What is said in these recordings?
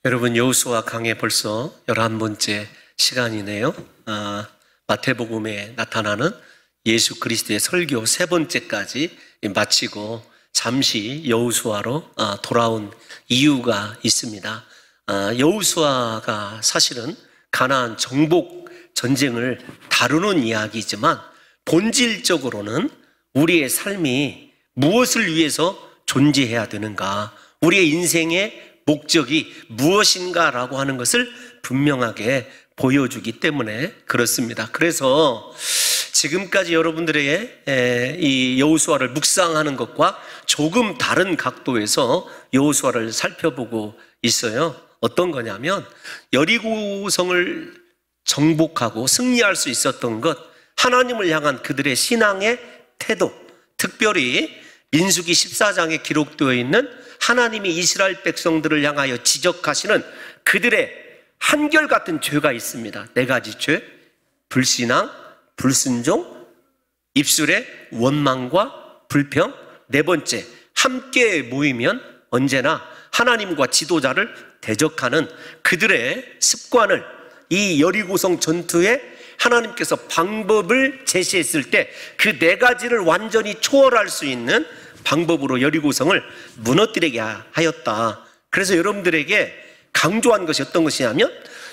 여러분, 여호수아 강해 벌써 11번째 시간이네요. 마태복음에 나타나는 예수 그리스도의 설교 3번째까지 마치고 잠시 여호수아로 돌아온 이유가 있습니다. 여호수아가 사실은 가나안 정복 전쟁을 다루는 이야기이지만 본질적으로는 우리의 삶이 무엇을 위해서 존재해야 되는가, 우리의 인생의 목적이 무엇인가라고 하는 것을 분명하게 보여주기 때문에 그렇습니다. 그래서 지금까지 여러분들에게 이 여호수아를 묵상하는 것과 조금 다른 각도에서 여호수아를 살펴보고 있어요. 어떤 거냐면 여리고성을 정복하고 승리할 수 있었던 것, 하나님을 향한 그들의 신앙의 태도, 특별히 민수기 14장에 기록되어 있는 하나님이 이스라엘 백성들을 향하여 지적하시는 그들의 한결같은 죄가 있습니다. 4가지 죄: 불신앙, 불순종, 입술의 원망과 불평. 4번째, 함께 모이면 언제나 하나님과 지도자를 대적하는 그들의 습관을 이 여리고성 전투에 하나님께서 방법을 제시했을 때 그 4가지를 완전히 초월할 수 있는 방법으로 여리고성을 무너뜨리게 하였다. 그래서 여러분들에게 강조한 것이 어떤 것이냐면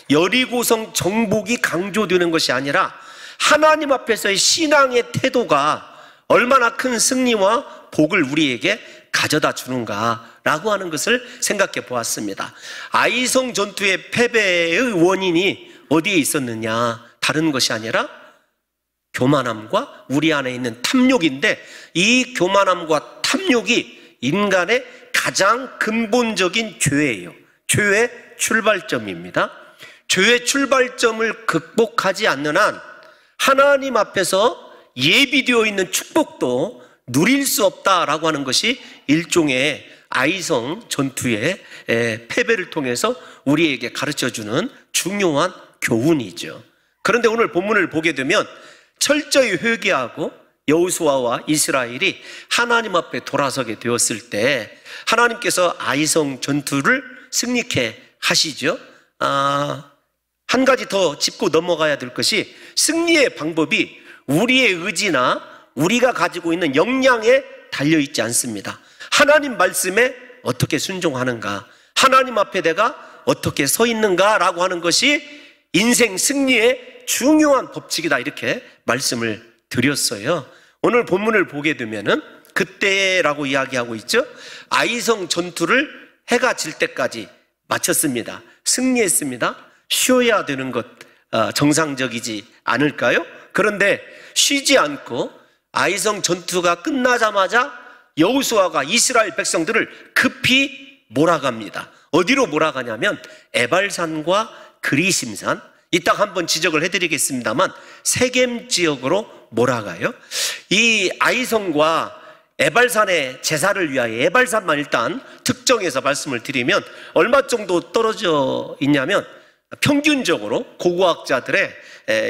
여리고성 정복이 강조되는 것이 아니라 하나님 앞에서의 신앙의 태도가 얼마나 큰 승리와 복을 우리에게 가져다 주는가라고 하는 것을 생각해 보았습니다. 아이성 전투의 패배의 원인이 어디에 있었느냐, 다른 것이 아니라 교만함과 우리 안에 있는 탐욕인데, 이 교만함과 탐욕이 인간의 가장 근본적인 죄예요. 죄의 출발점입니다. 죄의 출발점을 극복하지 않는 한 하나님 앞에서 예비되어 있는 축복도 누릴 수 없다라고 하는 것이 일종의 아이성 전투의 패배를 통해서 우리에게 가르쳐주는 중요한 교훈이죠. 그런데 오늘 본문을 보게 되면 철저히 회개하고 여호수아와 이스라엘이 하나님 앞에 돌아서게 되었을 때 하나님께서 아이성 전투를 승리케 하시죠. 한 가지 더 짚고 넘어가야 될 것이, 승리의 방법이 우리의 의지나 우리가 가지고 있는 역량에 달려있지 않습니다. 하나님 말씀에 어떻게 순종하는가, 하나님 앞에 내가 어떻게 서 있는가라고 하는 것이 인생 승리의 중요한 법칙이다, 이렇게 말씀을 드렸어요. 오늘 본문을 보게 되면은 그때라고 이야기하고 있죠. 아이성 전투를 해가 질 때까지 마쳤습니다. 승리했습니다. 쉬어야 되는 것 정상적이지 않을까요? 그런데 쉬지 않고 아이성 전투가 끝나자마자 여호수아가 이스라엘 백성들을 급히 몰아갑니다. 어디로 몰아가냐면 에발산과 그리심산, 이따 한번 지적을 해드리겠습니다만 세겜 지역으로 몰아가요. 이 아이성과 에발산의 제사를 위하여 에발산만 일단 특정해서 말씀을 드리면 얼마 정도 떨어져 있냐면, 평균적으로 고고학자들의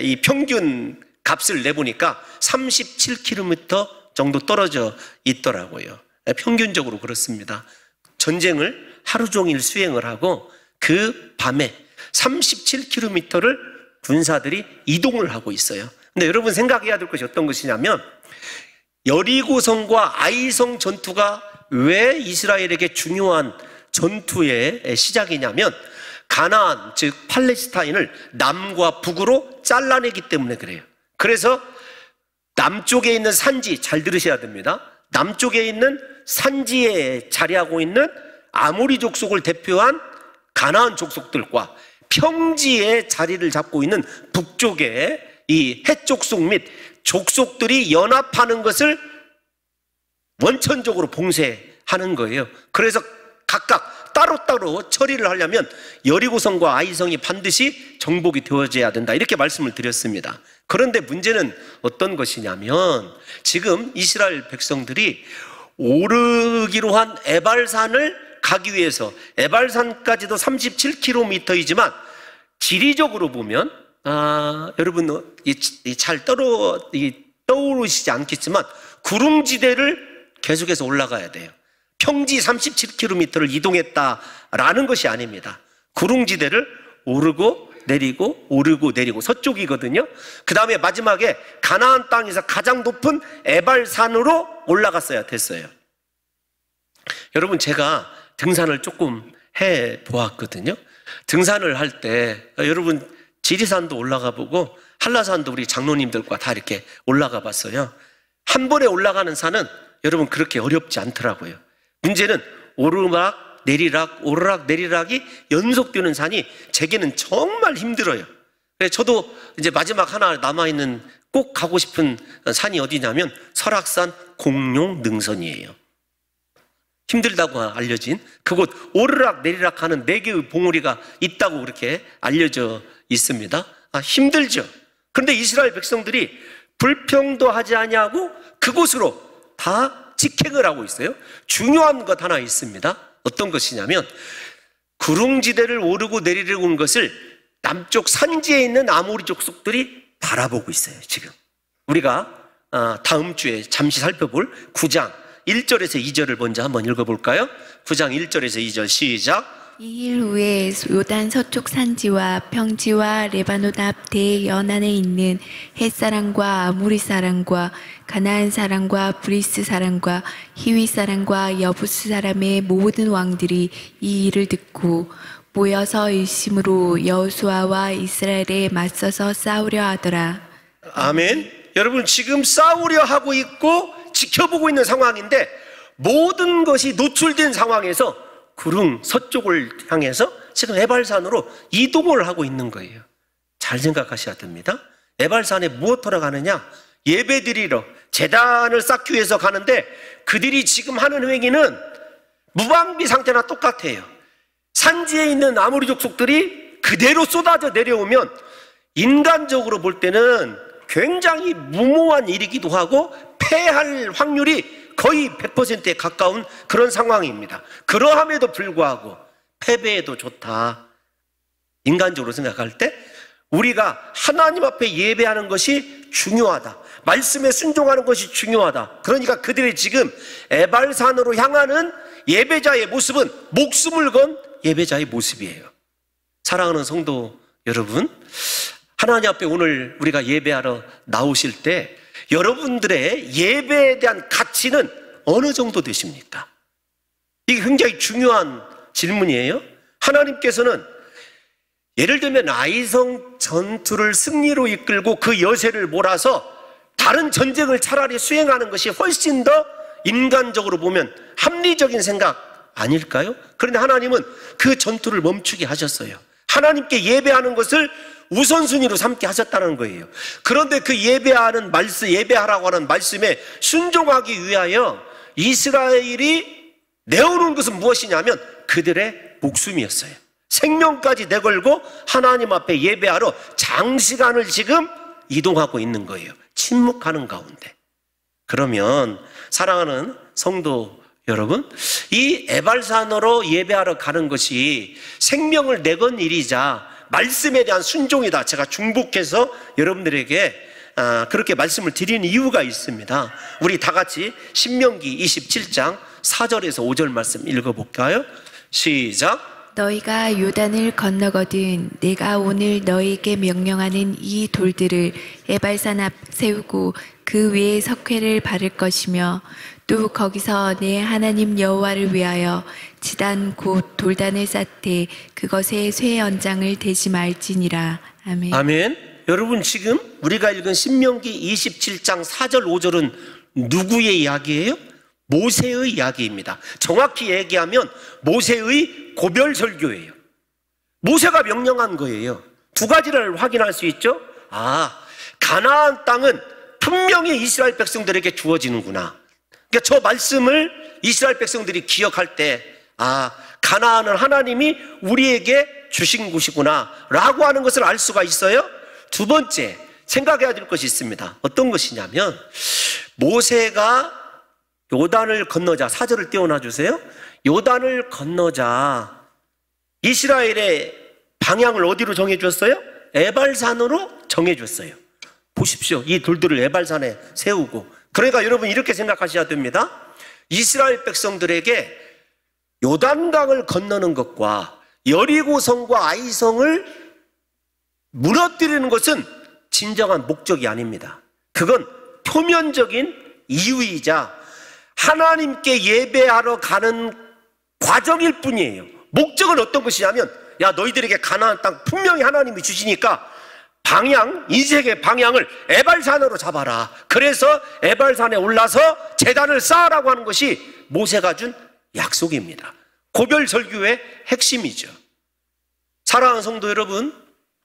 이 평균 값을 내보니까 37km 정도 떨어져 있더라고요. 평균적으로 그렇습니다. 전쟁을 하루 종일 수행을 하고 그 밤에 37km를 군사들이 이동을 하고 있어요. 근데 여러분 생각해야 될 것이 어떤 것이냐면, 여리고성과 아이성 전투가 왜 이스라엘에게 중요한 전투의 시작이냐면, 가나안, 즉 팔레스타인을 남과 북으로 잘라내기 때문에 그래요. 그래서 남쪽에 있는 산지, 잘 들으셔야 됩니다. 남쪽에 있는 산지에 자리하고 있는 아모리 족속을 대표한 가나안 족속들과 평지에 자리를 잡고 있는 북쪽의 이 헷 족속 및 족속들이 연합하는 것을 원천적으로 봉쇄하는 거예요. 그래서 각각 따로따로 처리를 하려면 여리고성과 아이성이 반드시 정복이 되어져야 된다, 이렇게 말씀을 드렸습니다. 그런데 문제는 어떤 것이냐면, 지금 이스라엘 백성들이 오르기로 한 에발산을 가기 위해서, 에발산까지도 37km이지만 지리적으로 보면 여러분 잘 떠오르시지 않겠지만 구릉지대를 계속해서 올라가야 돼요. 평지 37km를 이동했다라는 것이 아닙니다. 구릉지대를 오르고 내리고 오르고 내리고 서쪽이거든요. 그 다음에 마지막에 가나안 땅에서 가장 높은 에발산으로 올라갔어야 됐어요. 여러분, 제가 등산을 조금 해 보았거든요. 등산을 할 때 여러분 지리산도 올라가 보고 한라산도 우리 장로님들과 다 이렇게 올라가 봤어요. 한 번에 올라가는 산은 여러분 그렇게 어렵지 않더라고요. 문제는 오르막 내리락 오르락 내리락이 연속되는 산이 제게는 정말 힘들어요. 그래서 저도 이제 마지막 하나 남아있는 꼭 가고 싶은 산이 어디냐면 설악산 공룡 능선이에요. 힘들다고 알려진 그곳 오르락 내리락 하는 4개의 봉우리가 있다고 그렇게 알려져 있습니다. 힘들죠. 그런데 이스라엘 백성들이 불평도 하지 아니하고 그곳으로 다 직행을 하고 있어요. 중요한 것 하나 있습니다. 어떤 것이냐면 구릉지대를 오르고 내리려고 것을 남쪽 산지에 있는 아모리 족속들이 바라보고 있어요. 지금 우리가 다음 주에 잠시 살펴볼 9장 1절에서 2절을 먼저 한번 읽어볼까요? 9장 1절에서 2절 시작. 이 일 후에 요단 서쪽 산지와 평지와 레바논 앞 대연안에 있는 헷사람과 아모리 사람과 가나안 사람과 브리스 사람과 히위 사람과 여부스 사람의 모든 왕들이 이 일을 듣고 모여서 일심으로 여호수아와 이스라엘에 맞서서 싸우려 하더라. 아멘. 여러분, 지금 싸우려 하고 있고 지켜보고 있는 상황인데 모든 것이 노출된 상황에서 구릉 서쪽을 향해서 지금 에발산으로 이동을 하고 있는 거예요. 잘 생각하셔야 됩니다. 에발산에 무엇하러 가느냐? 예배드리러 제단을 쌓기 위해서 가는데 그들이 지금 하는 행위는 무방비 상태나 똑같아요. 산지에 있는 아모리 족속들이 그대로 쏟아져 내려오면 인간적으로 볼 때는 굉장히 무모한 일이기도 하고 패할 확률이 거의 100%에 가까운 그런 상황입니다. 그러함에도 불구하고 패배해도 좋다. 인간적으로 생각할 때 우리가 하나님 앞에 예배하는 것이 중요하다. 말씀에 순종하는 것이 중요하다. 그러니까 그들이 지금 에발산으로 향하는 예배자의 모습은 목숨을 건 예배자의 모습이에요. 사랑하는 성도 여러분, 하나님 앞에 오늘 우리가 예배하러 나오실 때 여러분들의 예배에 대한 가치는 어느 정도 되십니까? 이게 굉장히 중요한 질문이에요. 하나님께서는 예를 들면 아이성 전투를 승리로 이끌고 그 여세를 몰아서 다른 전쟁을 차라리 수행하는 것이 훨씬 더 인간적으로 보면 합리적인 생각 아닐까요? 그런데 하나님은 그 전투를 멈추게 하셨어요. 하나님께 예배하는 것을 우선순위로 삼게 하셨다는 거예요. 그런데 그 예배하라고 하는 말씀에 순종하기 위하여 이스라엘이 내어놓은 것은 무엇이냐면 그들의 목숨이었어요. 생명까지 내걸고 하나님 앞에 예배하러 장시간을 지금 이동하고 있는 거예요. 침묵하는 가운데. 그러면 사랑하는 성도 여러분, 이 에발산으로 예배하러 가는 것이 생명을 내건 일이자 말씀에 대한 순종이다. 제가 중복해서 여러분들에게 그렇게 말씀을 드리는 이유가 있습니다. 우리 다 같이 신명기 27장 4절에서 5절 말씀 읽어볼까요? 시작. 너희가 요단을 건너거든 내가 오늘 너희에게 명령하는 이 돌들을 에발산 앞 세우고 그 위에 석회를 바를 것이며 또 거기서 내 하나님 여호와를 위하여 지단 곧 돌단을 쌓되 그것에 쇠 연장을 대지 말지니라. 아멘. 아멘. 여러분, 지금 우리가 읽은 신명기 27장 4절 5절은 누구의 이야기예요? 모세의 이야기입니다. 정확히 얘기하면 모세의 고별 설교예요. 모세가 명령한 거예요. 두 가지를 확인할 수 있죠. 가나안 땅은 분명히 이스라엘 백성들에게 주어지는구나. 그러니까 저 말씀을 이스라엘 백성들이 기억할 때 가나안은 하나님이 우리에게 주신 곳이구나 라고 하는 것을 알 수가 있어요. 두 번째 생각해야 될 것이 있습니다. 어떤 것이냐면 모세가 요단을 건너자, 4절을 띄워놔 주세요. 요단을 건너자 이스라엘의 방향을 어디로 정해줬어요? 에발산으로 정해줬어요. 보십시오. 이 돌들을 에발산에 세우고. 그러니까 여러분 이렇게 생각하셔야 됩니다. 이스라엘 백성들에게 요단강을 건너는 것과 여리고성과 아이성을 무너뜨리는 것은 진정한 목적이 아닙니다. 그건 표면적인 이유이자 하나님께 예배하러 가는 과정일 뿐이에요. 목적은 어떤 것이냐면, 야, 너희들에게 가나안 땅 분명히 하나님이 주시니까 인생의 방향을 에발산으로 잡아라. 그래서 에발산에 올라서 제단을 쌓으라고 하는 것이 모세가 준 약속입니다. 고별설교의 핵심이죠. 사랑하는 성도 여러분,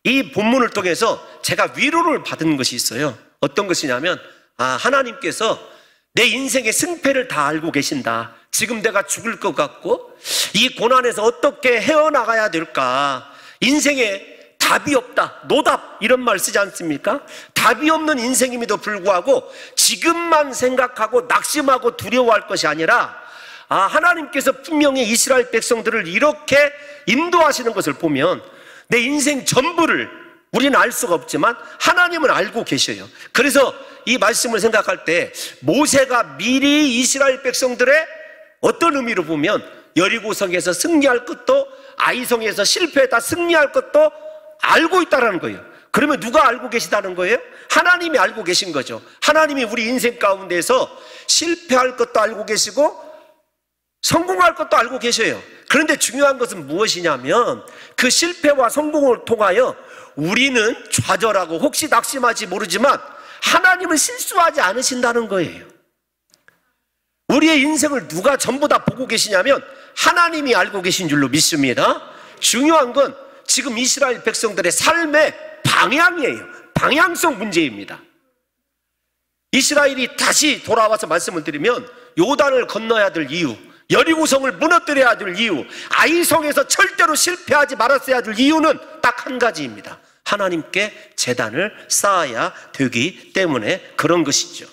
이 본문을 통해서 제가 위로를 받은 것이 있어요. 어떤 것이냐면, 하나님께서 내 인생의 승패를 다 알고 계신다. 지금 내가 죽을 것 같고 이 고난에서 어떻게 헤어나가야 될까, 인생에 답이 없다, 노답 이런 말 쓰지 않습니까? 답이 없는 인생임에도 불구하고 지금만 생각하고 낙심하고 두려워할 것이 아니라, 하나님께서 분명히 이스라엘 백성들을 이렇게 인도하시는 것을 보면 내 인생 전부를 우리는 알 수가 없지만 하나님은 알고 계셔요. 그래서 이 말씀을 생각할 때 모세가 미리 이스라엘 백성들의 어떤 의미로 보면 여리고성에서 승리할 것도 아이성에서 실패했다 승리할 것도 알고 있다는 거예요. 그러면 누가 알고 계시다는 거예요? 하나님이 알고 계신 거죠. 하나님이 우리 인생 가운데서 실패할 것도 알고 계시고 성공할 것도 알고 계셔요. 그런데 중요한 것은 무엇이냐면 그 실패와 성공을 통하여 우리는 좌절하고 혹시 낙심할지 모르지만 하나님은 실수하지 않으신다는 거예요. 우리의 인생을 누가 전부 다 보고 계시냐면 하나님이 알고 계신 줄로 믿습니다. 중요한 건 지금 이스라엘 백성들의 삶의 방향이에요. 방향성 문제입니다. 이스라엘이 다시 돌아와서 말씀을 드리면 요단을 건너야 될 이유, 여리고성을 무너뜨려야 될 이유, 아이성에서 절대로 실패하지 말았어야 될 이유는 딱 한 가지입니다. 하나님께 제단을 쌓아야 되기 때문에 그런 것이죠.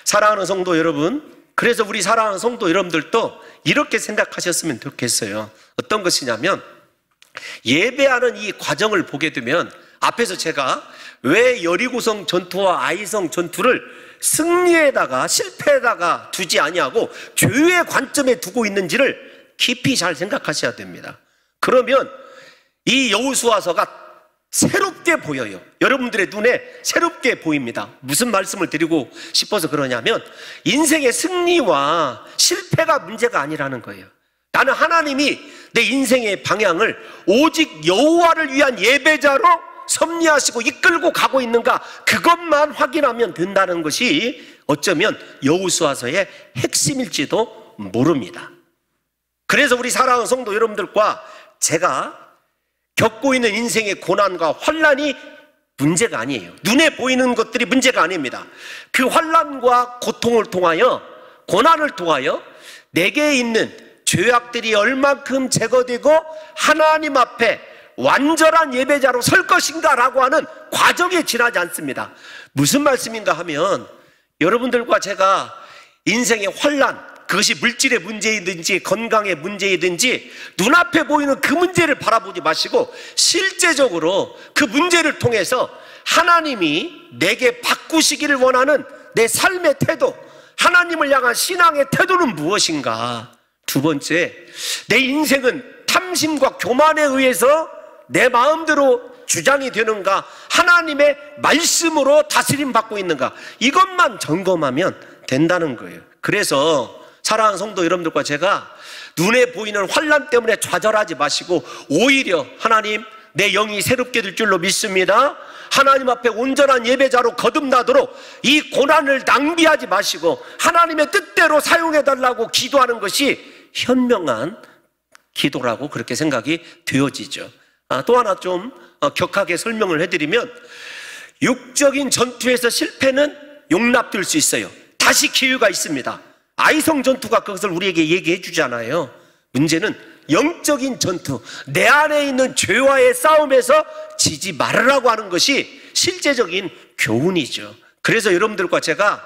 사랑하는 성도 여러분, 그래서 우리 사랑하는 성도 여러분들도 이렇게 생각하셨으면 좋겠어요. 어떤 것이냐면 예배하는 이 과정을 보게 되면 앞에서 제가 왜 여리고성 전투와 아이성 전투를 승리에다가 실패에다가 두지 아니하고 교회의 관점에 두고 있는지를 깊이 잘 생각하셔야 됩니다. 그러면 이 여호수아서가 새롭게 보여요. 여러분들의 눈에 새롭게 보입니다. 무슨 말씀을 드리고 싶어서 그러냐면 인생의 승리와 실패가 문제가 아니라는 거예요. 나는 하나님이 내 인생의 방향을 오직 여호와를 위한 예배자로 섭리하시고 이끌고 가고 있는가, 그것만 확인하면 된다는 것이 어쩌면 여호수아서의 핵심일지도 모릅니다. 그래서 우리 사랑하는 성도 여러분들과 제가 겪고 있는 인생의 고난과 환난이 문제가 아니에요. 눈에 보이는 것들이 문제가 아닙니다. 그 환난과 고통을 통하여, 고난을 통하여 내게 있는 죄악들이 얼만큼 제거되고 하나님 앞에 완전한 예배자로 설 것인가 라고 하는 과정에 지나지 않습니다. 무슨 말씀인가 하면 여러분들과 제가 인생의 환난, 그것이 물질의 문제이든지 건강의 문제이든지 눈앞에 보이는 그 문제를 바라보지 마시고 실제적으로 그 문제를 통해서 하나님이 내게 바꾸시기를 원하는 내 삶의 태도, 하나님을 향한 신앙의 태도는 무엇인가. 두 번째, 내 인생은 탐심과 교만에 의해서 내 마음대로 주장이 되는가, 하나님의 말씀으로 다스림 받고 있는가, 이것만 점검하면 된다는 거예요. 그래서 사랑하는 성도 여러분들과 제가 눈에 보이는 환난 때문에 좌절하지 마시고 오히려 하나님, 내 영이 새롭게 될 줄로 믿습니다. 하나님 앞에 온전한 예배자로 거듭나도록 이 고난을 낭비하지 마시고 하나님의 뜻대로 사용해달라고 기도하는 것이 현명한 기도라고 그렇게 생각이 되어지죠. 또 하나 좀 격하게 설명을 해드리면, 육적인 전투에서 실패는 용납될 수 있어요. 다시 기회가 있습니다. 아이성 전투가 그것을 우리에게 얘기해 주잖아요. 문제는 영적인 전투, 내 안에 있는 죄와의 싸움에서 지지 말으라고 하는 것이 실제적인 교훈이죠. 그래서 여러분들과 제가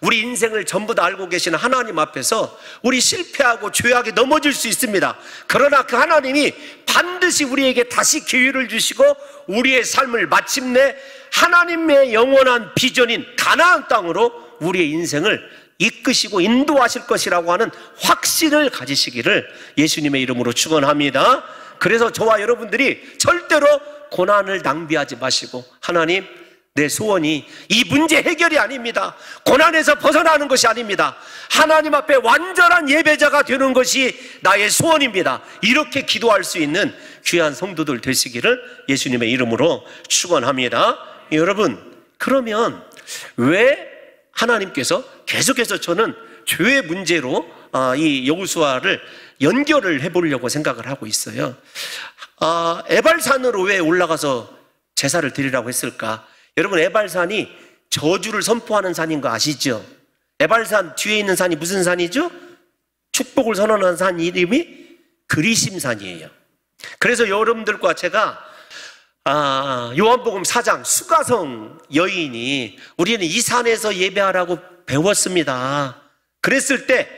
우리 인생을 전부 다 알고 계시는 하나님 앞에서 우리 실패하고 죄악에 넘어질 수 있습니다. 그러나 그 하나님이 반드시 우리에게 다시 기회를 주시고 우리의 삶을 마침내 하나님의 영원한 비전인 가나안 땅으로 우리의 인생을 이끄시고 인도하실 것이라고 하는 확신을 가지시기를 예수님의 이름으로 축원합니다. 그래서 저와 여러분들이 절대로 고난을 낭비하지 마시고, 하나님, 내 소원이 이 문제 해결이 아닙니다. 고난에서 벗어나는 것이 아닙니다. 하나님 앞에 완전한 예배자가 되는 것이 나의 소원입니다. 이렇게 기도할 수 있는 귀한 성도들 되시기를 예수님의 이름으로 축원합니다. 여러분, 그러면 왜 하나님께서 계속해서 저는 죄의 문제로 이 여호수아를 연결을 해보려고 생각을 하고 있어요. 에발산으로 왜 올라가서 제사를 드리라고 했을까? 여러분, 에발산이 저주를 선포하는 산인 거 아시죠? 에발산 뒤에 있는 산이 무슨 산이죠? 축복을 선언하는 산 이름이 그리심산이에요. 그래서 여러분들과 제가 요한복음 4장 수가성 여인이 우리는 이 산에서 예배하라고 배웠습니다. 그랬을 때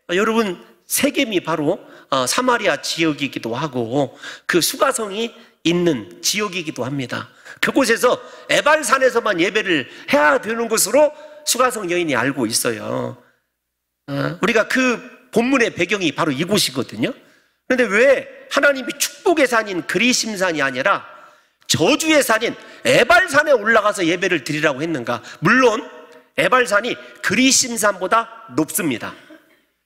여러분, 세겜이 바로 사마리아 지역이기도 하고 그 수가성이 있는 지역이기도 합니다. 그곳에서 에발산에서만 예배를 해야 되는 것으로 수가성 여인이 알고 있어요. 우리가 그 본문의 배경이 바로 이곳이거든요. 그런데 왜 하나님이 축복의 산인 그리심산이 아니라 저주의 산인 에발산에 올라가서 예배를 드리라고 했는가? 물론 에발산이 그리심산보다 높습니다.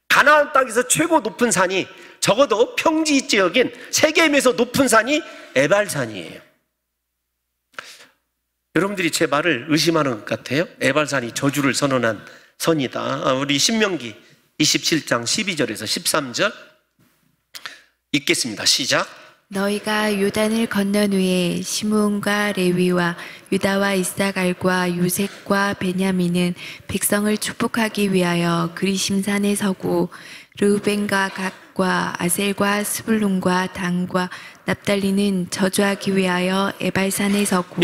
가나안 땅에서 최고 높은 산이, 적어도 평지 지역인 세겜에서 높은 산이 에발산이에요. 여러분들이 제 말을 의심하는 것 같아요. 에발산이 저주를 선언한 선이다. 우리 신명기 27장 12절에서 13절 읽겠습니다. 시작. 너희가 요단을 건넌 후에 시므온과 레위와 유다와 이사갈과 요셉과 베냐민은 백성을 축복하기 위하여 그리심산에 서고, 르우벤과 갓과 아셀과 스불론과 단과 납달리는 저주하기 위하여 에발산에 서고.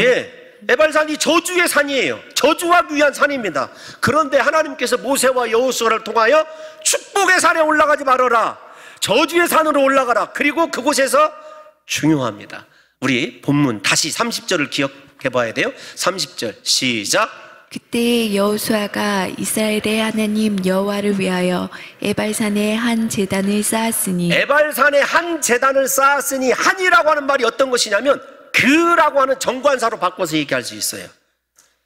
에발산이 저주의 산이에요. 저주하기 위한 산입니다. 그런데 하나님께서 모세와 여호수아를 통하여 축복의 산에 올라가지 말아라, 저주의 산으로 올라가라. 그리고 그곳에서 중요합니다. 우리 본문 다시 30절을 기억해 봐야 돼요. 30절 시작. 그때 여호수아가 이스라엘의 하나님 여호와를 위하여 에발산에 한 제단을 쌓았으니. 에발산에 한 제단을 쌓았으니, 한이라고 하는 말이 어떤 것이냐면 그라고 하는 정관사로 바꿔서 얘기할 수 있어요.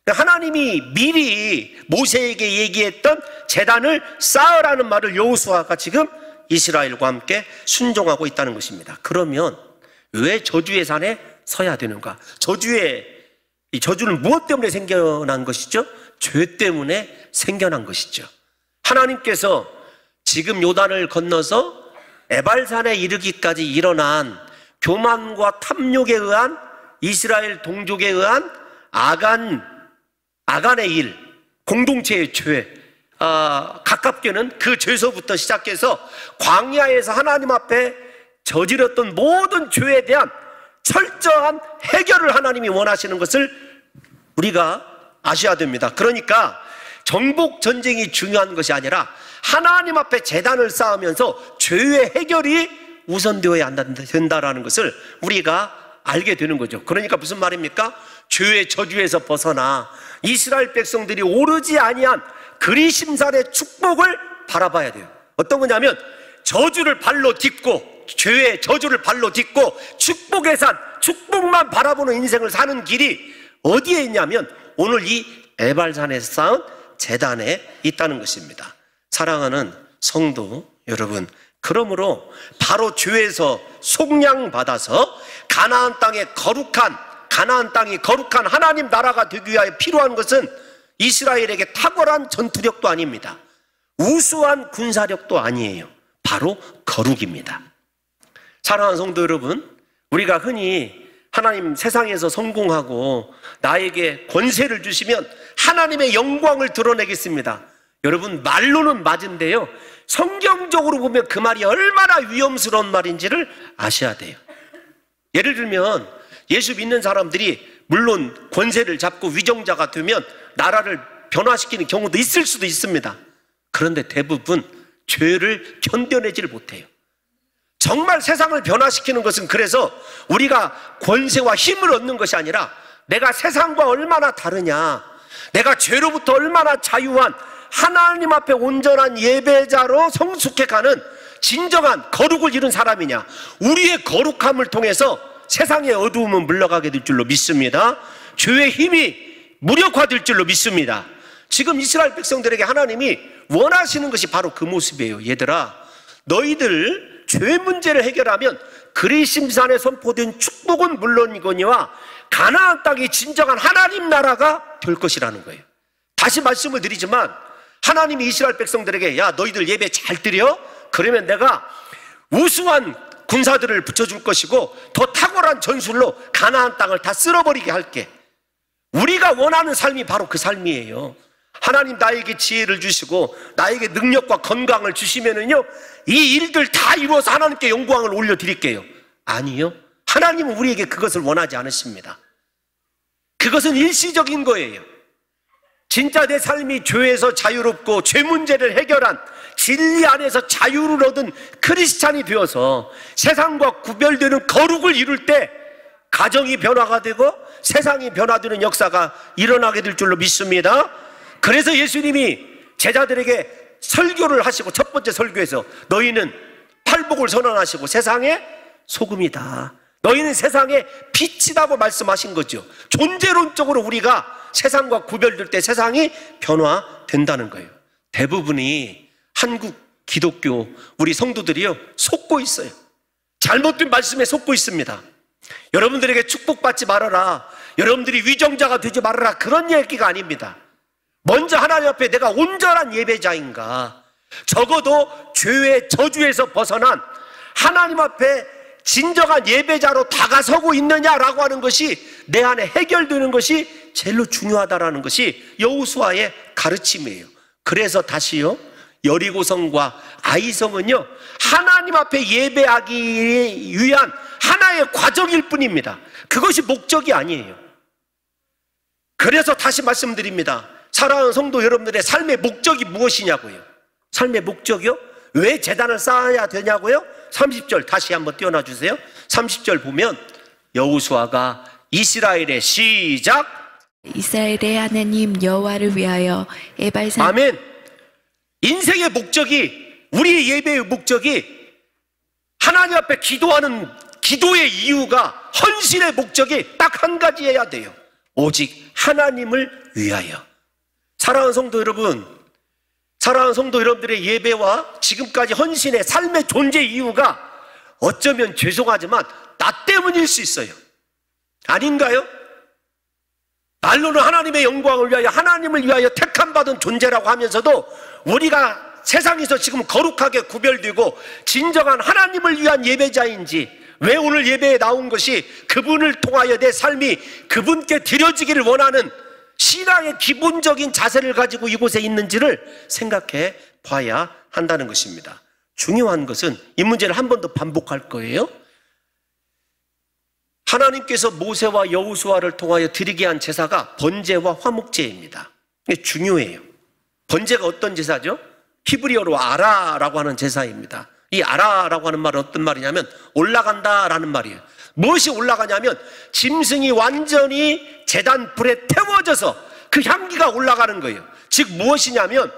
하나님이 미리 모세에게 얘기했던 제단을 쌓으라는 말을 여호수아가 지금 이스라엘과 함께 순종하고 있다는 것입니다. 그러면 왜 저주의 산에 서야 되는가? 이 저주는 무엇 때문에 생겨난 것이죠? 죄 때문에 생겨난 것이죠. 하나님께서 지금 요단을 건너서 에발산에 이르기까지 일어난 교만과 탐욕에 의한, 이스라엘 동족에 의한 아간의 일, 공동체의 죄, 가깝게는 그 죄서부터 시작해서 광야에서 하나님 앞에 저질렀던 모든 죄에 대한 철저한 해결을 하나님이 원하시는 것을 우리가 아셔야 됩니다. 그러니까 정복 전쟁이 중요한 것이 아니라 하나님 앞에 제단을 쌓으면서 죄의 해결이 우선되어야 된다라는 것을 우리가 알게 되는 거죠. 그러니까 무슨 말입니까? 죄의 저주에서 벗어나 이스라엘 백성들이 오르지 아니한 그리심산의 축복을 바라봐야 돼요. 어떤 거냐면 저주를 발로 딛고, 죄의 저주를 발로 딛고 축복의 산, 축복만 바라보는 인생을 사는 길이 어디에 있냐면 오늘 이 에발산에서 쌓은 제단에 있다는 것입니다. 사랑하는 성도 여러분, 그러므로 바로 죄에서 속량받아서 가나안 땅이 거룩한 하나님 나라가 되기 위하여 필요한 것은 이스라엘에게 탁월한 전투력도 아닙니다. 우수한 군사력도 아니에요. 바로 거룩입니다. 사랑하는 성도 여러분, 우리가 흔히 하나님 세상에서 성공하고 나에게 권세를 주시면 하나님의 영광을 드러내겠습니다. 여러분, 말로는 맞은데요, 성경적으로 보면 그 말이 얼마나 위험스러운 말인지를 아셔야 돼요. 예를 들면 예수 믿는 사람들이 물론 권세를 잡고 위정자가 되면 나라를 변화시키는 경우도 있을 수도 있습니다. 그런데 대부분 죄를 견뎌내지를 못해요. 정말 세상을 변화시키는 것은 그래서 우리가 권세와 힘을 얻는 것이 아니라 내가 세상과 얼마나 다르냐, 내가 죄로부터 얼마나 자유한 하나님 앞에 온전한 예배자로 성숙해가는 진정한 거룩을 이룬 사람이냐? 우리의 거룩함을 통해서 세상의 어두움은 물러가게 될 줄로 믿습니다. 죄의 힘이 무력화될 줄로 믿습니다. 지금 이스라엘 백성들에게 하나님이 원하시는 것이 바로 그 모습이에요. 얘들아, 너희들 죄 문제를 해결하면 그리심산에 선포된 축복은 물론이거니와 가나안 땅이 진정한 하나님 나라가 될 것이라는 거예요. 다시 말씀을 드리지만 하나님이 이스라엘 백성들에게 야, 너희들 예배 잘 드려? 그러면 내가 우수한 군사들을 붙여줄 것이고 더 탁월한 전술로 가나안 땅을 다 쓸어버리게 할게. 우리가 원하는 삶이 바로 그 삶이에요. 하나님 나에게 지혜를 주시고 나에게 능력과 건강을 주시면은요, 이 일들 다 이루어서 하나님께 영광을 올려드릴게요. 아니요, 하나님은 우리에게 그것을 원하지 않으십니다. 그것은 일시적인 거예요. 진짜 내 삶이 죄에서 자유롭고 죄 문제를 해결한 진리 안에서 자유를 얻은 크리스찬이 되어서 세상과 구별되는 거룩을 이룰 때 가정이 변화가 되고 세상이 변화되는 역사가 일어나게 될 줄로 믿습니다. 그래서 예수님이 제자들에게 설교를 하시고 첫 번째 설교에서 너희는 팔복을 선언하시고 세상의 소금이다, 너희는 세상의 빛이라고 말씀하신 거죠. 존재론적으로 우리가 세상과 구별될 때 세상이 변화된다는 거예요. 대부분이 한국 기독교 우리 성도들이요, 속고 있어요. 잘못된 말씀에 속고 있습니다. 여러분들에게 축복받지 말아라, 여러분들이 위정자가 되지 말아라, 그런 얘기가 아닙니다. 먼저 하나님 앞에 내가 온전한 예배자인가, 적어도 죄의 저주에서 벗어난 하나님 앞에 진정한 예배자로 다가서고 있느냐라고 하는 것이 내 안에 해결되는 것이 제일로 중요하다라는 것이 여호수아의 가르침이에요. 그래서 다시요, 여리고성과 아이성은요, 하나님 앞에 예배하기 위한 하나의 과정일 뿐입니다. 그것이 목적이 아니에요. 그래서 다시 말씀드립니다. 사랑하는 성도 여러분들의 삶의 목적이 무엇이냐고요. 삶의 목적이요? 왜 제단을 쌓아야 되냐고요? 30절 다시 한번 띄워놔 주세요. 30절 보면 여호수아가 이스라엘의 시작, 이스라엘의 하나님 여호와를 위하여 에발산. 아멘. 인생의 목적이, 우리의 예배의 목적이, 하나님 앞에 기도하는 기도의 이유가, 헌신의 목적이 딱 한 가지여야 돼요. 오직 하나님을 위하여. 사랑하는 성도 여러분, 사랑하는 성도 여러분들의 예배와 지금까지 헌신의 삶의 존재 이유가 어쩌면 죄송하지만 나 때문일 수 있어요. 아닌가요? 말로는 하나님의 영광을 위하여, 하나님을 위하여 택함받은 존재라고 하면서도 우리가 세상에서 지금 거룩하게 구별되고 진정한 하나님을 위한 예배자인지, 왜 오늘 예배에 나온 것이 그분을 통하여 내 삶이 그분께 드려지기를 원하는 신앙의 기본적인 자세를 가지고 이곳에 있는지를 생각해 봐야 한다는 것입니다. 중요한 것은 이 문제를 한 번 더 반복할 거예요. 하나님께서 모세와 여호수아를 통하여 드리게 한 제사가 번제와 화목제입니다. 이게 중요해요. 번제가 어떤 제사죠? 히브리어로 아라라고 하는 제사입니다. 이 아라라고 하는 말은 어떤 말이냐면 올라간다라는 말이에요. 무엇이 올라가냐면 짐승이 완전히 제단 불에 태워져서 그 향기가 올라가는 거예요. 즉 무엇이냐면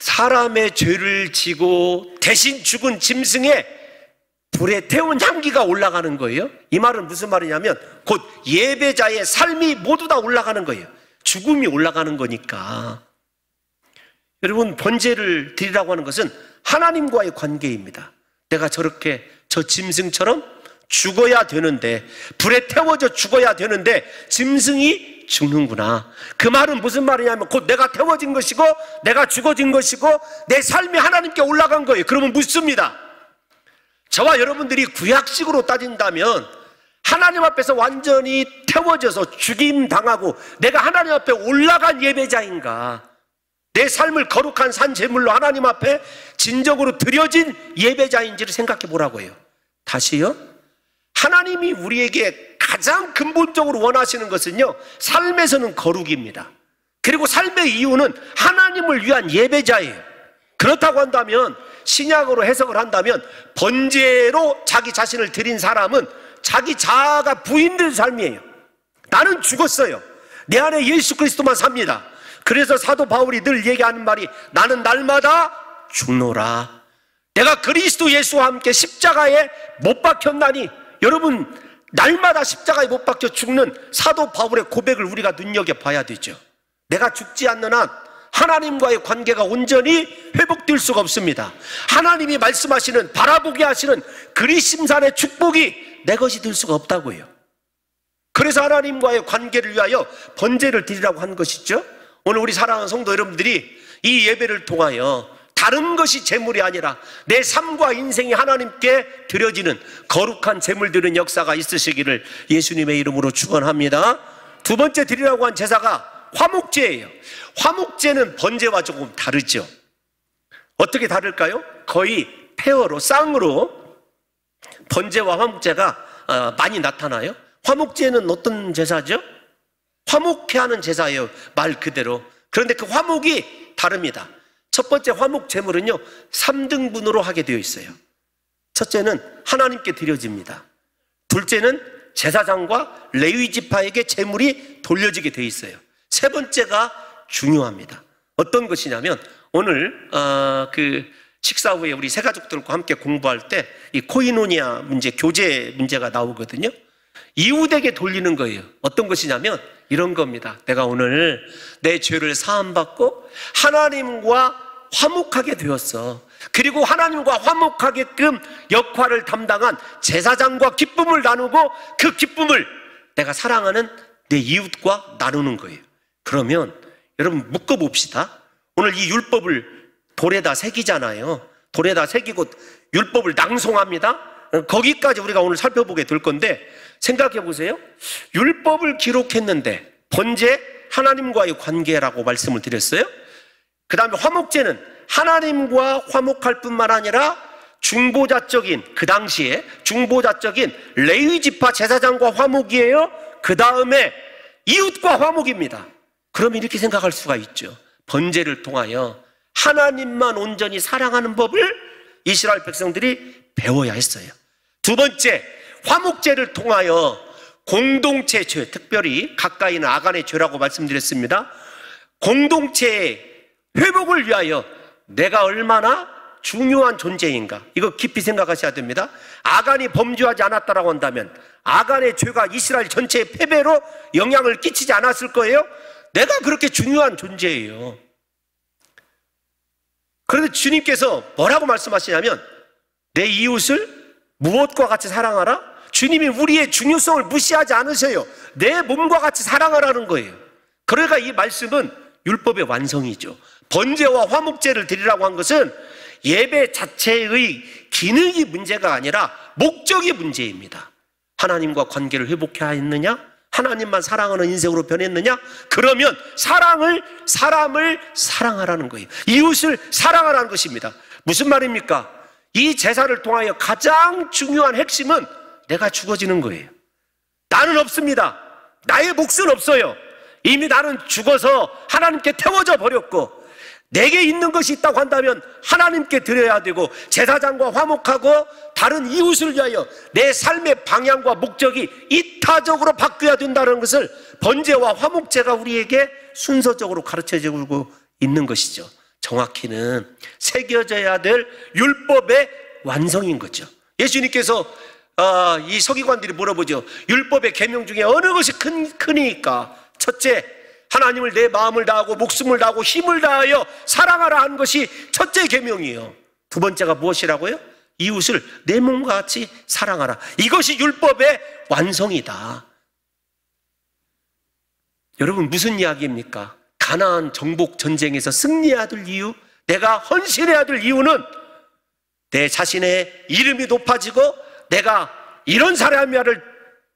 사람의 죄를 지고 대신 죽은 짐승의 불에 태운 향기가 올라가는 거예요. 이 말은 무슨 말이냐면 곧 예배자의 삶이 모두 다 올라가는 거예요. 죽음이 올라가는 거니까. 여러분, 번제를 드리라고 하는 것은 하나님과의 관계입니다. 내가 저렇게 저 짐승처럼 죽어야 되는데, 불에 태워져 죽어야 되는데 짐승이 죽는구나. 그 말은 무슨 말이냐면 곧 내가 태워진 것이고 내가 죽어진 것이고 내 삶이 하나님께 올라간 거예요. 그러면 묻습니다. 저와 여러분들이 구약식으로 따진다면 하나님 앞에서 완전히 태워져서 죽임당하고 내가 하나님 앞에 올라간 예배자인가, 내 삶을 거룩한 산제물로 하나님 앞에 진정으로 드려진 예배자인지를 생각해 보라고 해요. 다시요, 하나님이 우리에게 가장 근본적으로 원하시는 것은요, 삶에서는 거룩입니다. 그리고 삶의 이유는 하나님을 위한 예배자예요. 그렇다고 한다면, 신약으로 해석을 한다면 번제로 자기 자신을 드린 사람은 자기 자아가 부인된 삶이에요. 나는 죽었어요. 내 안에 예수 그리스도만 삽니다. 그래서 사도 바울이 늘 얘기하는 말이 나는 날마다 죽노라. 내가 그리스도 예수와 함께 십자가에 못 박혔나니, 여러분 날마다 십자가에 못 박혀 죽는 사도 바울의 고백을 우리가 눈여겨봐야 되죠. 내가 죽지 않는 한 하나님과의 관계가 온전히 회복될 수가 없습니다. 하나님이 말씀하시는, 바라보게 하시는 그리심산의 축복이 내 것이 될 수가 없다고요. 그래서 하나님과의 관계를 위하여 번제를 드리라고 한 것이죠. 오늘 우리 사랑하는 성도 여러분들이 이 예배를 통하여 다른 것이 제물이 아니라 내 삶과 인생이 하나님께 드려지는 거룩한 제물 드리는 역사가 있으시기를 예수님의 이름으로 축원합니다. 두 번째 드리라고 한 제사가 화목제예요. 화목제는 번제와 조금 다르죠. 어떻게 다를까요? 거의 페어로, 쌍으로 번제와 화목제가 많이 나타나요. 화목제는 어떤 제사죠? 화목케 하는 제사예요, 말 그대로. 그런데 그 화목이 다릅니다. 첫 번째 화목 제물은요 3등분으로 하게 되어 있어요. 첫째는 하나님께 드려집니다. 둘째는 제사장과 레위 지파에게 제물이 돌려지게 되어 있어요. 세 번째가 중요합니다. 어떤 것이냐면, 오늘 그 식사 후에 우리 새 가족들과 함께 공부할 때 이 코이노니아 문제, 교제 문제가 나오거든요. 이웃에게 돌리는 거예요. 어떤 것이냐면 이런 겁니다. 내가 오늘 내 죄를 사함받고 하나님과 화목하게 되었어. 그리고 하나님과 화목하게끔 역할을 담당한 제사장과 기쁨을 나누고 그 기쁨을 내가 사랑하는 내 이웃과 나누는 거예요. 그러면 여러분 묶어봅시다. 오늘 이 율법을 돌에다 새기잖아요. 돌에다 새기고 율법을 낭송합니다. 거기까지 우리가 오늘 살펴보게 될 건데, 생각해 보세요. 율법을 기록했는데 번제, 하나님과의 관계라고 말씀을 드렸어요. 그 다음에 화목제는 하나님과 화목할 뿐만 아니라 중보자적인, 그 당시에 중보자적인 레위 지파 제사장과 화목이에요. 그 다음에 이웃과 화목입니다. 그러면 이렇게 생각할 수가 있죠. 번제를 통하여 하나님만 온전히 사랑하는 법을 이스라엘 백성들이 배워야 했어요. 두 번째, 화목제를 통하여 공동체 죄, 특별히 가까이는 아간의 죄라고 말씀드렸습니다. 공동체의 회복을 위하여 내가 얼마나 중요한 존재인가, 이거 깊이 생각하셔야 됩니다. 아간이 범죄하지 않았다라고 한다면 아간의 죄가 이스라엘 전체의 패배로 영향을 끼치지 않았을 거예요. 내가 그렇게 중요한 존재예요. 그런데 주님께서 뭐라고 말씀하시냐면 내 이웃을 무엇과 같이 사랑하라? 주님이 우리의 중요성을 무시하지 않으세요. 내 몸과 같이 사랑하라는 거예요. 그러니까 이 말씀은 율법의 완성이죠. 번제와 화목제를 드리라고 한 것은 예배 자체의 기능이 문제가 아니라 목적이 문제입니다. 하나님과 관계를 회복해야 했느냐? 하나님만 사랑하는 인생으로 변했느냐? 그러면 사람을 사랑하라는 거예요. 이웃을 사랑하라는 것입니다. 무슨 말입니까? 이 제사를 통하여 가장 중요한 핵심은 내가 죽어지는 거예요. 나는 없습니다. 나의 몫은 없어요. 이미 나는 죽어서 하나님께 태워져 버렸고, 내게 있는 것이 있다고 한다면 하나님께 드려야 되고, 제사장과 화목하고 다른 이웃을 위하여 내 삶의 방향과 목적이 이타적으로 바뀌어야 된다는 것을 번제와 화목제가 우리에게 순서적으로 가르쳐주고 있는 것이죠. 정확히는 새겨져야 될 율법의 완성인 거죠. 예수님께서 이 서기관들이 물어보죠. 율법의 계명 중에 어느 것이 크니까? 첫째, 하나님을 내 마음을 다하고 목숨을 다하고 힘을 다하여 사랑하라 하는 것이 첫째 계명이에요. 두 번째가 무엇이라고요? 이웃을 내 몸과 같이 사랑하라. 이것이 율법의 완성이다. 여러분, 무슨 이야기입니까? 가나안 정복 전쟁에서 승리해야 될 이유, 내가 헌신해야 될 이유는 내 자신의 이름이 높아지고 내가 이런 사람이야를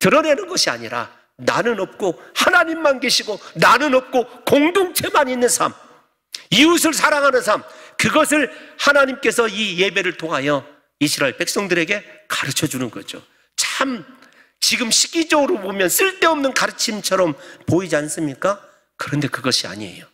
드러내는 것이 아니라 나는 없고 하나님만 계시고 나는 없고 공동체만 있는 삶, 이웃을 사랑하는 삶, 그것을 하나님께서 이 예배를 통하여 이스라엘 백성들에게 가르쳐주는 거죠. 참 지금 시기적으로 보면 쓸데없는 가르침처럼 보이지 않습니까? 그런데 그것이 아니에요.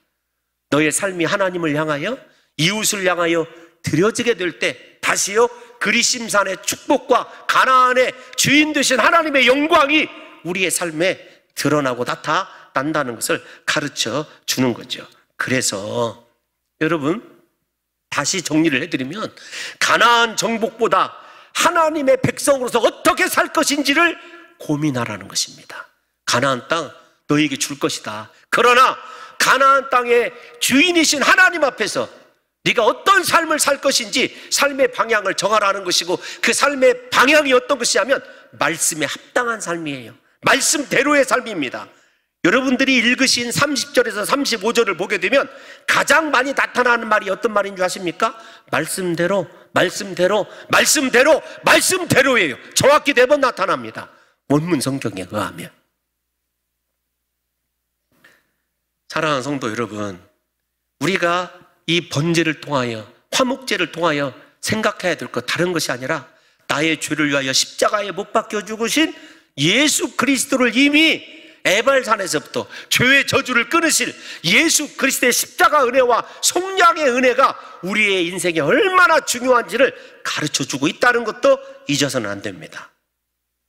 너의 삶이 하나님을 향하여 이웃을 향하여 드려지게 될 때 다시요 그리심산의 축복과 가나안의 주인 되신 하나님의 영광이 우리의 삶에 드러나고 나타난다는 것을 가르쳐 주는 거죠. 그래서 여러분, 다시 정리를 해드리면 가나안 정복보다 하나님의 백성으로서 어떻게 살 것인지를 고민하라는 것입니다. 가나안 땅 너에게 줄 것이다. 그러나 가나안 땅의 주인이신 하나님 앞에서 네가 어떤 삶을 살 것인지 삶의 방향을 정하라는 것이고, 그 삶의 방향이 어떤 것이냐면 말씀에 합당한 삶이에요. 말씀대로의 삶입니다. 여러분들이 읽으신 30절에서 35절을 보게 되면 가장 많이 나타나는 말이 어떤 말인 줄 아십니까? 말씀대로, 말씀대로, 말씀대로, 말씀대로예요. 정확히 4번 나타납니다. 원문 성경에 의하면. 사랑하는 성도 여러분, 우리가 이 번제를 통하여, 화목제를 통하여 생각해야 될 것 다른 것이 아니라 나의 죄를 위하여 십자가에 못 박혀 죽으신 예수 그리스도를 이미 에발산에서부터 죄의 저주를 끊으실 예수 그리스도의 십자가 은혜와 속량의 은혜가 우리의 인생에 얼마나 중요한지를 가르쳐주고 있다는 것도 잊어서는 안 됩니다.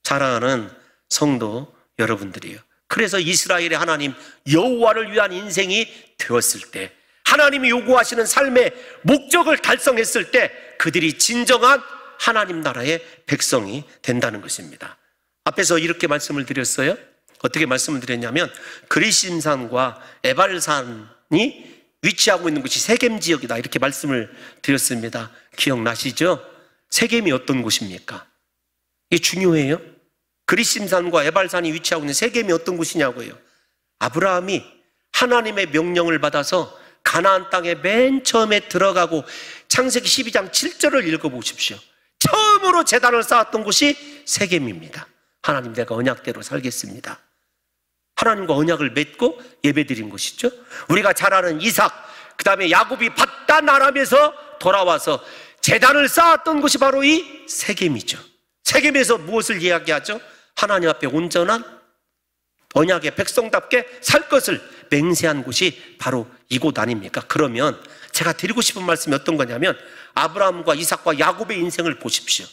사랑하는 성도 여러분들이요, 그래서 이스라엘의 하나님 여호와를 위한 인생이 되었을 때, 하나님이 요구하시는 삶의 목적을 달성했을 때 그들이 진정한 하나님 나라의 백성이 된다는 것입니다. 앞에서 이렇게 말씀을 드렸어요. 어떻게 말씀을 드렸냐면 그리심산과 에발산이 위치하고 있는 곳이 세겜 지역이다, 이렇게 말씀을 드렸습니다. 기억나시죠? 세겜이 어떤 곳입니까? 이게 중요해요. 그리심산과 에발산이 위치하고 있는 세겜이 어떤 곳이냐고요. 아브라함이 하나님의 명령을 받아서 가나안 땅에 맨 처음에 들어가고 창세기 12장 7절을 읽어보십시오. 처음으로 제단을 쌓았던 곳이 세겜입니다. 하나님, 내가 언약대로 살겠습니다. 하나님과 언약을 맺고 예배드린 곳이죠. 우리가 잘 아는 이삭, 그 다음에 야곱이 밧단 아람에서 돌아와서 제단을 쌓았던 곳이 바로 이 세겜이죠. 세겜에서 무엇을 이야기하죠? 하나님 앞에 온전한 언약의 백성답게 살 것을 맹세한 곳이 바로 이곳 아닙니까? 그러면 제가 드리고 싶은 말씀이 어떤 거냐면 아브라함과 이삭과 야곱의 인생을 보십시오.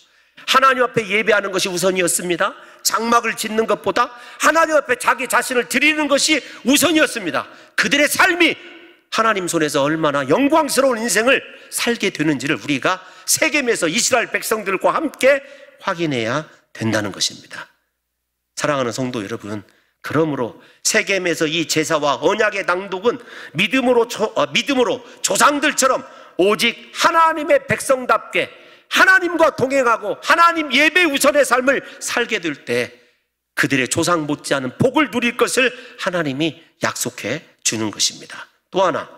하나님 앞에 예배하는 것이 우선이었습니다. 장막을 짓는 것보다 하나님 앞에 자기 자신을 드리는 것이 우선이었습니다. 그들의 삶이 하나님 손에서 얼마나 영광스러운 인생을 살게 되는지를 우리가 세겜에서 이스라엘 백성들과 함께 확인해야 된다는 것입니다. 사랑하는 성도 여러분, 그러므로 세겜에서 이 제사와 언약의 낭독은 믿음으로 조상들처럼 오직 하나님의 백성답게 하나님과 동행하고 하나님 예배 우선의 삶을 살게 될 때 그들의 조상 못지않은 복을 누릴 것을 하나님이 약속해 주는 것입니다. 또 하나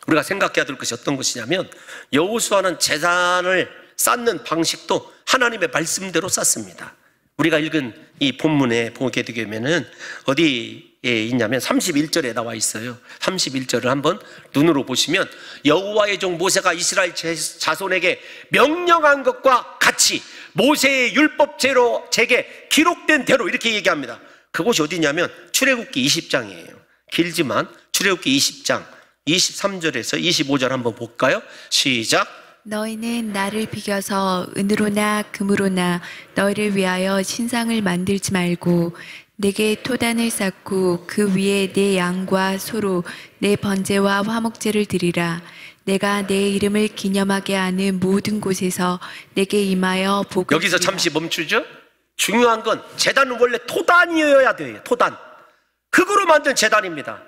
우리가 생각해야 될 것이 어떤 것이냐면 여호수아는 제단을 쌓는 방식도 하나님의 말씀대로 쌓습니다. 우리가 읽은 이 본문에 보게 되면은 어디에 있냐면 31절에 나와 있어요. 31절을 한번 눈으로 보시면 여호와의 종 모세가 이스라엘 자손에게 명령한 것과 같이 모세의 율법제로 제게 기록된 대로, 이렇게 얘기합니다. 그곳이 어디냐면 출애굽기 20장이에요. 길지만 출애굽기 20장 23절에서 25절 한번 볼까요? 시작. 너희는 나를 비겨서 은으로나 금으로나 너희를 위하여 신상을 만들지 말고 내게 토단을 쌓고 그 위에 내 양과 소로 내 번제와 화목제를 드리라. 내가 내 이름을 기념하게 하는 모든 곳에서 내게 임하여 복을 여기서 주리라. 잠시 멈추죠. 중요한 건 제단은 원래 토단이어야 돼요. 토단, 흙으로 만든 제단입니다.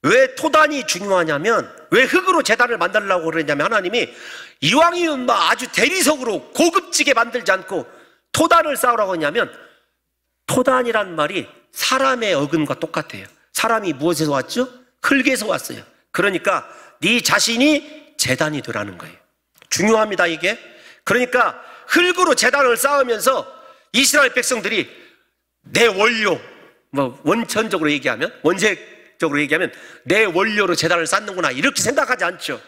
왜 토단이 중요하냐면, 왜 흙으로 제단을 만들려고 그러냐면 하나님이 이왕이면 아주 대리석으로 고급지게 만들지 않고 토단을 쌓으라고 했냐면, 토단이란 말이 사람의 어근과 똑같아요. 사람이 무엇에서 왔죠? 흙에서 왔어요. 그러니까 네 자신이 제단이 되라는 거예요. 중요합니다, 이게. 그러니까 흙으로 제단을 쌓으면서 이스라엘 백성들이 내 원료, 원천적으로 얘기하면, 원색적으로 얘기하면 내 원료로 제단을 쌓는구나, 이렇게 생각하지 않죠.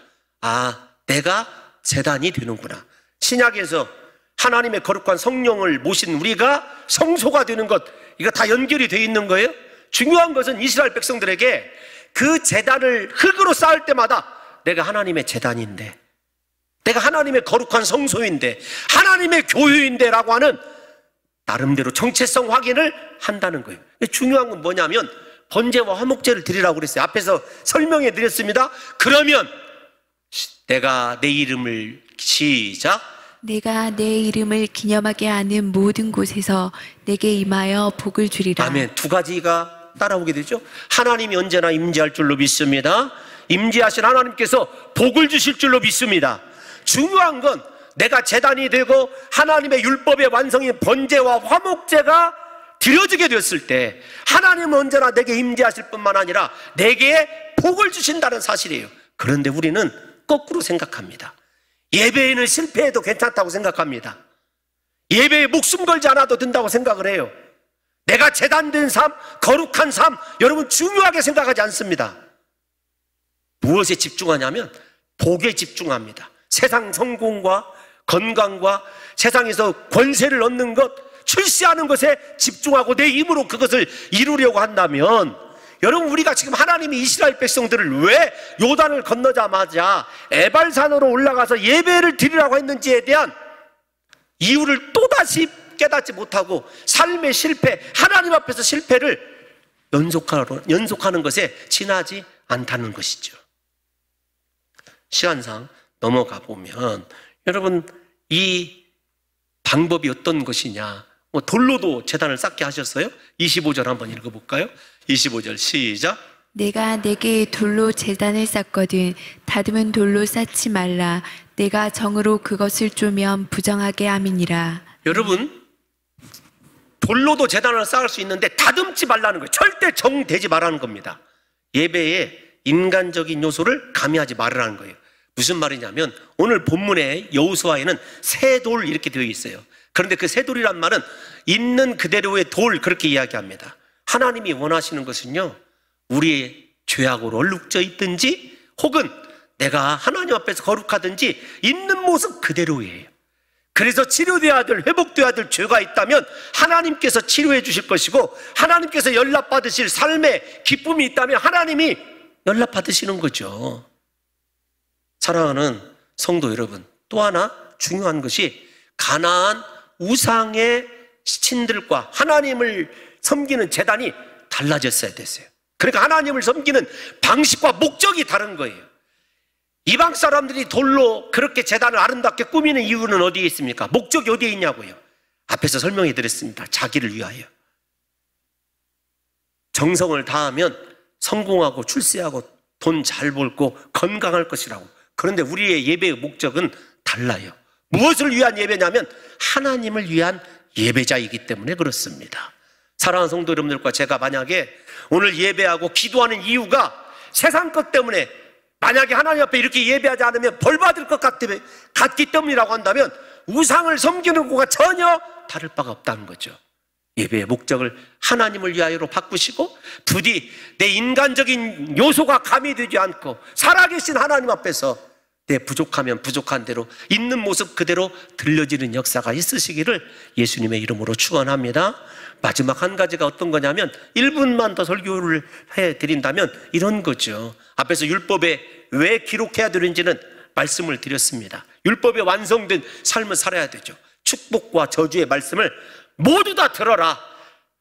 아, 내가 제단이 되는구나. 신약에서 하나님의 거룩한 성령을 모신 우리가 성소가 되는 것, 이거 다 연결이 되어 있는 거예요. 중요한 것은 이스라엘 백성들에게 그 제단을 흙으로 쌓을 때마다 내가 하나님의 제단인데, 내가 하나님의 거룩한 성소인데, 하나님의 교회인데 라고 하는 나름대로 정체성 확인을 한다는 거예요. 중요한 건 뭐냐면 번제와 화목제를 드리라고 그랬어요. 앞에서 설명해 드렸습니다. 그러면 내가 내 이름을 시작. 내가 내 이름을 기념하게 하는 모든 곳에서 내게 임하여 복을 주리라. 아멘. 두 가지가 따라오게 되죠. 하나님이 언제나 임재할 줄로 믿습니다. 임재하신 하나님께서 복을 주실 줄로 믿습니다. 중요한 건 내가 제단이 되고 하나님의 율법의 완성인 번제와 화목제가 드려지게 됐을 때 하나님은 언제나 내게 임재하실 뿐만 아니라 내게 복을 주신다는 사실이에요. 그런데 우리는 거꾸로 생각합니다. 예배에는 실패해도 괜찮다고 생각합니다. 예배에 목숨 걸지 않아도 된다고 생각을 해요. 내가 제단된 삶, 거룩한 삶, 여러분 중요하게 생각하지 않습니다. 무엇에 집중하냐면 복에 집중합니다. 세상 성공과 건강과 세상에서 권세를 얻는 것, 출세하는 것에 집중하고 내 힘으로 그것을 이루려고 한다면, 여러분 우리가 지금 하나님이 이스라엘 백성들을 왜 요단을 건너자마자 에발산으로 올라가서 예배를 드리라고 했는지에 대한 이유를 또다시 깨닫지 못하고 삶의 실패, 하나님 앞에서 실패를 연속하는 것에 지나지 않다는 것이죠. 시간상 넘어가 보면 여러분 이 방법이 어떤 것이냐, 돌로도 제단을 쌓게 하셨어요. 25절 한번 읽어볼까요? 25절 시작. 내가 내게 돌로 제단을 쌓거든 다듬은 돌로 쌓지 말라. 내가 정으로 그것을 쪼면 부정하게 함이니라. 여러분 돌로도 제단을 쌓을 수 있는데 다듬지 말라는 거예요. 절대 정되지 말라는 겁니다. 예배에 인간적인 요소를 가미하지 말라는 거예요. 무슨 말이냐면 오늘 본문의 여호수아에는 새 돌 이렇게 되어 있어요. 그런데 그 새 돌이란 말은 있는 그대로의 돌 그렇게 이야기합니다. 하나님이 원하시는 것은요, 우리의 죄악으로 얼룩져 있든지 혹은 내가 하나님 앞에서 거룩하든지 있는 모습 그대로예요. 그래서 치료되어야 될, 회복되어야 될 죄가 있다면 하나님께서 치료해 주실 것이고, 하나님께서 연락받으실 삶의 기쁨이 있다면 하나님이 연락받으시는 거죠. 사랑하는 성도 여러분, 또 하나 중요한 것이 가나안 우상의 신들과 하나님을 섬기는 제단이 달라졌어야 됐어요. 그러니까 하나님을 섬기는 방식과 목적이 다른 거예요. 이방 사람들이 돌로 그렇게 제단을 아름답게 꾸미는 이유는 어디에 있습니까? 목적이 어디에 있냐고요? 앞에서 설명해 드렸습니다. 자기를 위하여. 정성을 다하면 성공하고 출세하고 돈 잘 벌고 건강할 것이라고. 그런데 우리의 예배의 목적은 달라요. 무엇을 위한 예배냐면 하나님을 위한 예배자이기 때문에 그렇습니다. 사랑하는 성도 여러분들과 제가 만약에 오늘 예배하고 기도하는 이유가 세상 것 때문에, 만약에 하나님 앞에 이렇게 예배하지 않으면 벌 받을 것 같기 때문이라고 한다면 우상을 섬기는 것과 전혀 다를 바가 없다는 거죠. 예배의 목적을 하나님을 위하여로 바꾸시고 부디 내 인간적인 요소가 가미되지 않고 살아계신 하나님 앞에서 내 부족하면 부족한 대로 있는 모습 그대로 들려지는 역사가 있으시기를 예수님의 이름으로 축원합니다. 마지막 한 가지가 어떤 거냐면 1분만 더 설교를 해드린다면 이런 거죠. 앞에서 율법에 왜 기록해야 되는지는 말씀을 드렸습니다. 율법에 완성된 삶을 살아야 되죠. 축복과 저주의 말씀을 모두 다 들어라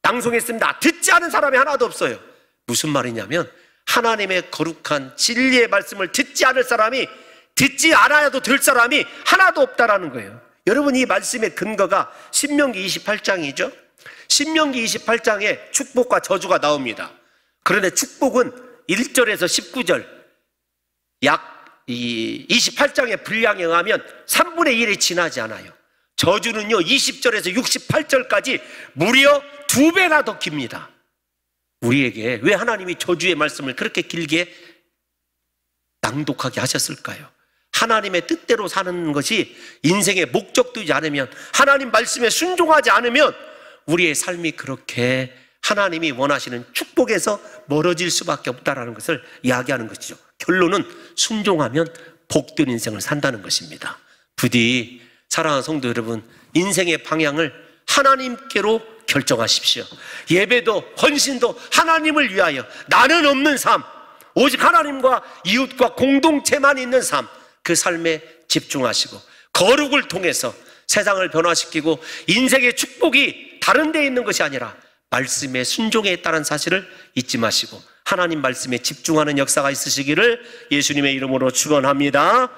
낭송했습니다. 듣지 않은 사람이 하나도 없어요. 무슨 말이냐면 하나님의 거룩한 진리의 말씀을 듣지 않을 사람이, 듣지 않아도 될 사람이 하나도 없다라는 거예요. 여러분 이 말씀의 근거가 신명기 28장이죠. 신명기 28장에 축복과 저주가 나옵니다. 그런데 축복은 1절에서 19절 약 28장의 분량에 의하면 3분의 1이 지나지 않아요. 저주는요 20절에서 68절까지 무려 2배나 더 깁니다. 우리에게 왜 하나님이 저주의 말씀을 그렇게 길게 낭독하게 하셨을까요? 하나님의 뜻대로 사는 것이 인생의 목적되지 않으면, 하나님 말씀에 순종하지 않으면 우리의 삶이 그렇게 하나님이 원하시는 축복에서 멀어질 수밖에 없다는 것을 이야기하는 것이죠. 결론은 순종하면 복된 인생을 산다는 것입니다. 부디 사랑하는 성도 여러분, 인생의 방향을 하나님께로 결정하십시오. 예배도 헌신도 하나님을 위하여, 나는 없는 삶, 오직 하나님과 이웃과 공동체만 있는 삶, 그 삶에 집중하시고 거룩을 통해서 세상을 변화시키고 인생의 축복이 다른 데 있는 것이 아니라 말씀에 순종했다는 사실을 잊지 마시고 하나님 말씀에 집중하는 역사가 있으시기를 예수님의 이름으로 축원합니다.